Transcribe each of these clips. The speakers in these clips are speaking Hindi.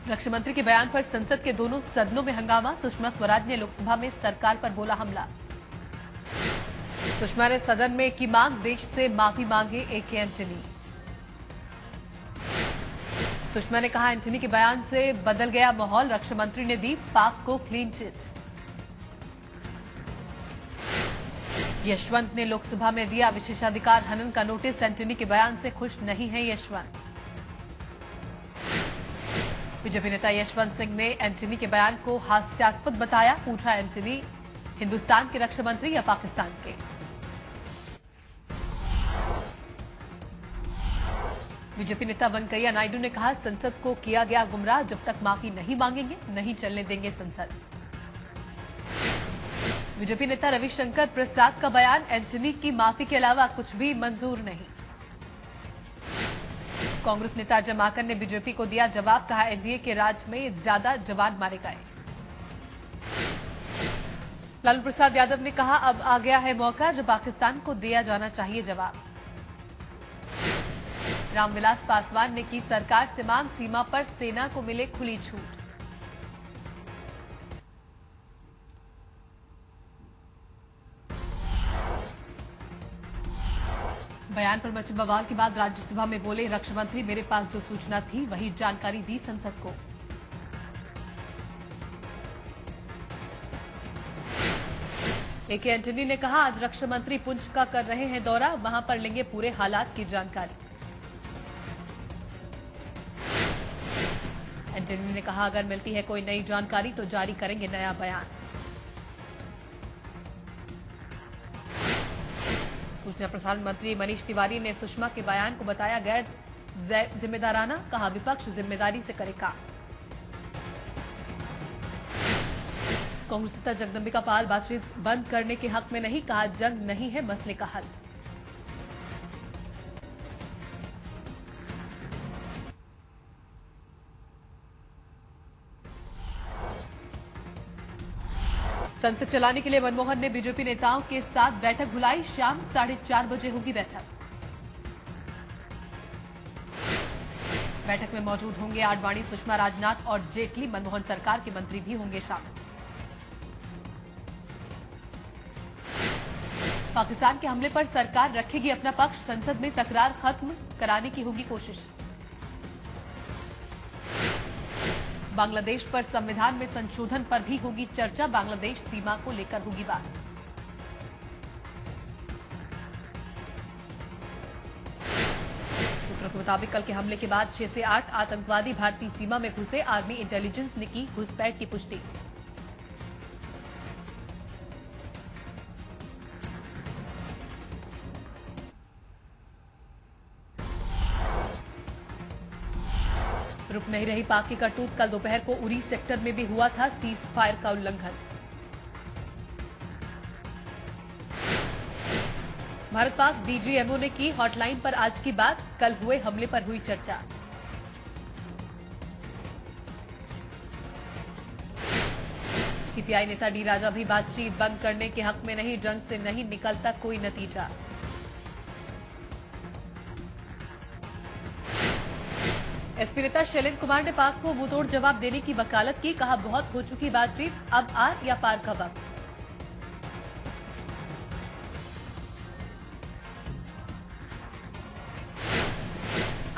रक्षा मंत्री के बयान पर संसद के दोनों सदनों में हंगामा। सुषमा स्वराज ने लोकसभा में सरकार पर बोला हमला। सुषमा ने सदन में की मांग, देश से माफी मांगे एके एंटनी। सुषमा ने कहा, एंटनी के बयान से बदल गया माहौल। रक्षा मंत्री ने दी पाक को क्लीन चिट। यशवंत ने लोकसभा में दिया विशेषाधिकार हनन का नोटिस। एंटनी के बयान से खुश नहीं है यशवंत। बीजेपी नेता यशवंत सिंह ने एंटनी के बयान को हास्यास्पद बताया। पूछा, एंटनी हिंदुस्तान के रक्षा मंत्री या पाकिस्तान के? बीजेपी नेता वेंकैया नायडू ने कहा, संसद को किया गया गुमराह। जब तक माफी नहीं मांगेंगे नहीं चलने देंगे संसद। बीजेपी नेता रविशंकर प्रसाद का बयान, एंटनी की माफी के अलावा कुछ भी मंजूर नहीं। कांग्रेस नेता अजय माकन ने बीजेपी को दिया जवाब। कहा, एनडीए के राज में ज्यादा जवान मारे गए। लालू प्रसाद यादव ने कहा, अब आ गया है मौका जब पाकिस्तान को दिया जाना चाहिए जवाब। रामविलास पासवान ने की सरकार से मांग, सीमा पर सेना को मिले खुली छूट। बयान पर मचे बवाल के बाद राज्यसभा में बोले रक्षा मंत्री, मेरे पास जो सूचना थी वही जानकारी दी संसद को। एके एंटनी ने कहा, आज रक्षा मंत्री पुंछ का कर रहे हैं दौरा, वहां पर लेंगे पूरे हालात की जानकारी। एंटनी ने कहा, अगर मिलती है कोई नई जानकारी तो जारी करेंगे नया बयान। सूचना प्रसारण मंत्री मनीष तिवारी ने सुषमा के बयान को बताया गैर जिम्मेदाराना। कहा, विपक्ष जिम्मेदारी से करे काम। कांग्रेस नेता जगदंबिका पाल बातचीत बंद करने के हक में नहीं। कहा, जंग नहीं है मसले का हल। संसद चलाने के लिए मनमोहन ने बीजेपी नेताओं के साथ बैठक बुलाई। शाम 4:30 बजे होगी बैठक। बैठक में मौजूद होंगे आडवाणी, सुषमा, राजनाथ और जेटली। मनमोहन सरकार के मंत्री भी होंगे शामिल। पाकिस्तान के हमले पर सरकार रखेगी अपना पक्ष। संसद में तकरार खत्म कराने की होगी कोशिश। बांग्लादेश पर संविधान में संशोधन पर भी होगी चर्चा। बांग्लादेश सीमा को लेकर होगी बात। सूत्रों के मुताबिक कल के हमले के बाद 6 से 8 आतंकवादी भारतीय सीमा में घुसे। आर्मी इंटेलिजेंस ने की घुसपैठ की पुष्टि। रुक नहीं रही पाक की करतूत। कल दोपहर को उरी सेक्टर में भी हुआ था सीज फायर का उल्लंघन। भारत पाक डीजीएमओ ने की हॉटलाइन पर आज की बात। कल हुए हमले पर हुई चर्चा। सीपीआई नेता डी राजा भी बातचीत बंद करने के हक में नहीं। जंग से नहीं निकलता कोई नतीजा। एसपी नेता शैलेंद्र कुमार ने पाक को मुंहतोड़ जवाब देने की वकालत की। कहा, बहुत हो चुकी बातचीत, अब आर या पार का वक्त।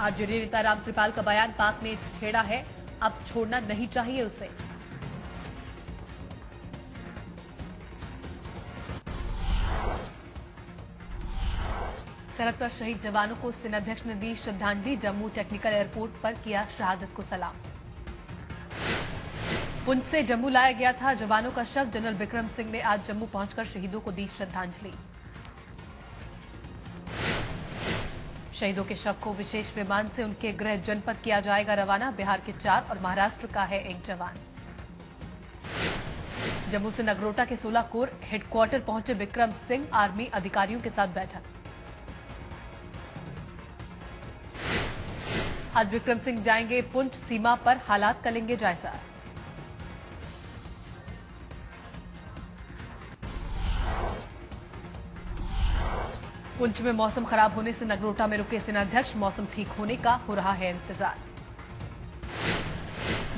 आरजेडी नेता रामकृपाल का बयान, पाक ने छेड़ा है, अब छोड़ना नहीं चाहिए उसे। सरहद पर शहीद जवानों को सेनाध्यक्ष ने दी श्रद्धांजलि। जम्मू टेक्निकल एयरपोर्ट पर किया शहादत को सलाम। पुंछ से जम्मू लाया गया था जवानों का शव। जनरल बिक्रम सिंह ने आज जम्मू पहुंचकर शहीदों को दी श्रद्धांजलि। शहीदों के शव को विशेष विमान से उनके गृह जनपद किया जाएगा रवाना। बिहार के 4 और महाराष्ट्र का है 1 जवान। जम्मू से नगरोटा के 16 कोर हेडक्वार्टर पहुंचे बिक्रम सिंह। आर्मी अधिकारियों के साथ बैठक। आज बिक्रम सिंह जाएंगे पुंछ, सीमा पर हालात का लेंगे जायजा। पुंछ में मौसम खराब होने से नगरोटा में रुके सेनाध्यक्ष। मौसम ठीक होने का हो रहा है इंतजार।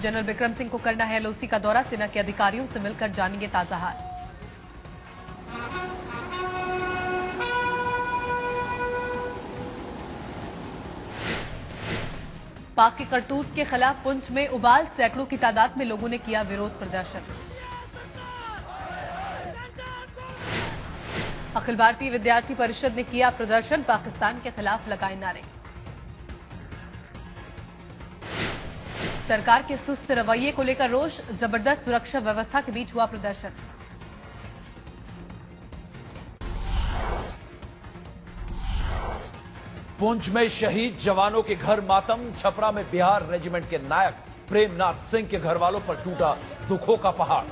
जनरल विक्रम सिंह को करना है एलओसी का दौरा, सेना के अधिकारियों से मिलकर जानेंगे ताजा हाल। पाक की करतूत के खिलाफ पुंछ में उबाल, सैकड़ों की तादाद में लोगों ने किया विरोध प्रदर्शन। अखिल भारतीय विद्यार्थी परिषद ने किया प्रदर्शन, पाकिस्तान के खिलाफ लगाए नारे। सरकार के सुस्त रवैये को लेकर रोष, जबरदस्त सुरक्षा व्यवस्था के बीच हुआ प्रदर्शन। पुंछ में शहीद जवानों के घर मातम, छपरा में बिहार रेजिमेंट के नायक प्रेमनाथ सिंह के घर वालों पर टूटा दुखों का पहाड़।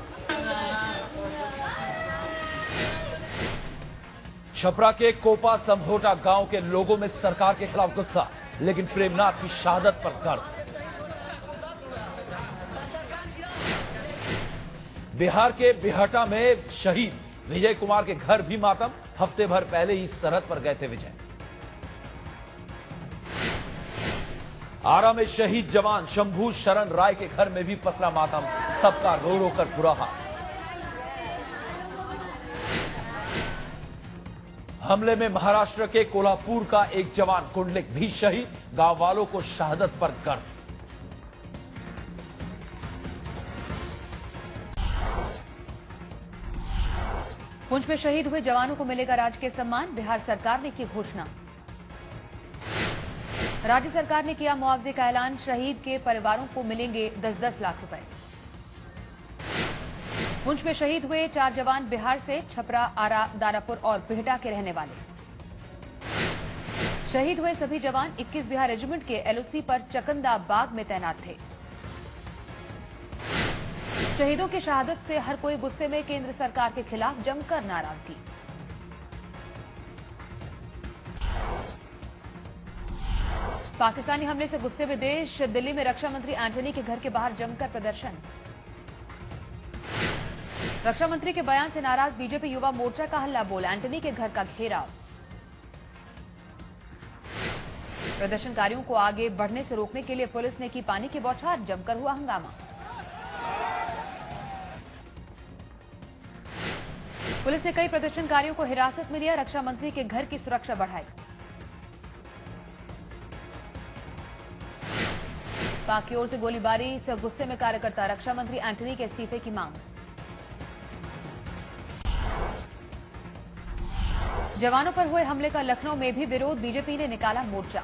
छपरा के कोपा समहोटा गांव के लोगों में सरकार के खिलाफ गुस्सा, लेकिन प्रेमनाथ की शहादत पर गर्व। बिहार के बिहटा में शहीद विजय कुमार के घर भी मातम, हफ्ते भर पहले ही सरहद पर गए थे विजय। आरा में शहीद जवान शंभू शरण राय के घर में भी पसरा मातम, सबका रो रो कर बुरा हाल। हमले में महाराष्ट्र के कोल्हापुर का एक जवान कुंडलिक भी शहीद, गांव वालों को शहादत पर गर्व। पुंछ में शहीद हुए जवानों को मिलेगा राजकीय सम्मान, बिहार सरकार ने की घोषणा। राज्य सरकार ने किया मुआवजे का ऐलान, शहीद के परिवारों को मिलेंगे 10-10 लाख रुपए। पुंछ में शहीद हुए 4 जवान बिहार से, छपरा, आरा, दानापुर और बिहटा के रहने वाले। शहीद हुए सभी जवान 21 बिहार रेजिमेंट के एलओसी पर चकंदा बाग में तैनात थे। शहीदों की शहादत से हर कोई गुस्से में, केंद्र सरकार के खिलाफ जमकर नाराजगी। पाकिस्तानी हमले से गुस्से में देश, दिल्ली में रक्षा मंत्री एंटनी के घर के बाहर जमकर प्रदर्शन। रक्षा मंत्री के बयान से नाराज बीजेपी युवा मोर्चा का हल्ला बोल, एंटनी के घर का घेराव। प्रदर्शनकारियों को आगे बढ़ने से रोकने के लिए पुलिस ने की पानी की बौछार, जमकर हुआ हंगामा। पुलिस ने कई प्रदर्शनकारियों को हिरासत में लिया, रक्षा मंत्री के घर की सुरक्षा बढ़ाई। पाक की ओर से गोलीबारी से गुस्से में कार्यकर्ता, रक्षा मंत्री एंटनी के इस्तीफे की मांग। जवानों पर हुए हमले का लखनऊ में भी विरोध, बीजेपी ने निकाला मोर्चा।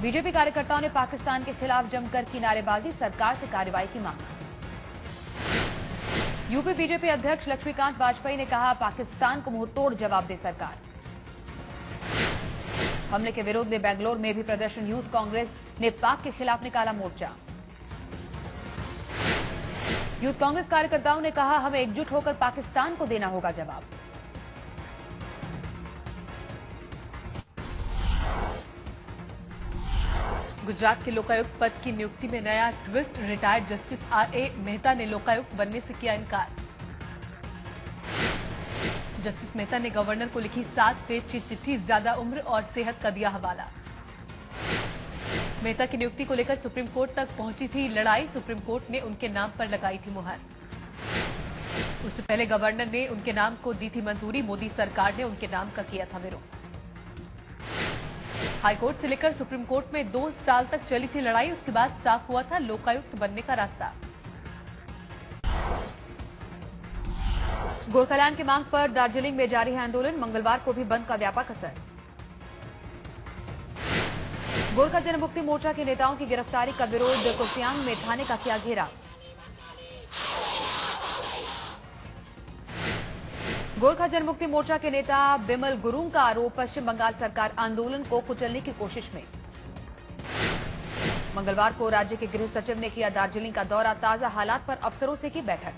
बीजेपी कार्यकर्ताओं ने पाकिस्तान के खिलाफ जमकर की नारेबाजी, सरकार से कार्रवाई की मांग। यूपी बीजेपी अध्यक्ष लक्ष्मीकांत वाजपेयी ने कहा, पाकिस्तान को मुंहतोड़ जवाब दे सरकार। हमले के विरोध में बेंगलोर में भी प्रदर्शन, यूथ कांग्रेस ने पाक के खिलाफ निकाला मोर्चा। यूथ कांग्रेस कार्यकर्ताओं ने कहा, हमें एकजुट होकर पाकिस्तान को देना होगा जवाब। गुजरात के लोकायुक्त पद की नियुक्ति में नया twist, retired justice R A Mehta ने लोकायुक्त बनने से किया इनकार। जस्टिस मेहता ने गवर्नर को लिखी 7 पेज की चिट्ठी, ज्यादा उम्र और सेहत का दिया हवाला। मेहता की नियुक्ति को लेकर सुप्रीम कोर्ट तक पहुंची थी लड़ाई, सुप्रीम कोर्ट ने उनके नाम पर लगाई थी मुहर। उससे पहले गवर्नर ने उनके नाम को दी थी मंजूरी, मोदी सरकार ने उनके नाम का किया था विरोध। हाईकोर्ट से लेकर सुप्रीम कोर्ट में 2 साल तक चली थी लड़ाई, उसके बाद साफ हुआ था लोकायुक्त बनने का रास्ता। गोरखालैंड की मांग पर दार्जिलिंग में जारी है आंदोलन, मंगलवार को भी बंद का व्यापक असर। गोरखा जनमुक्ति मोर्चा के नेताओं की गिरफ्तारी का विरोध, कुर्सियांग में थाने का किया घेराव। गोरखा जनमुक्ति मोर्चा के नेता बिमल गुरुंग का आरोप, पश्चिम बंगाल सरकार आंदोलन को कुचलने की कोशिश में। मंगलवार को राज्य के गृह सचिव ने किया दार्जिलिंग का दौरा, ताजा हालात पर अफसरों से की बैठक।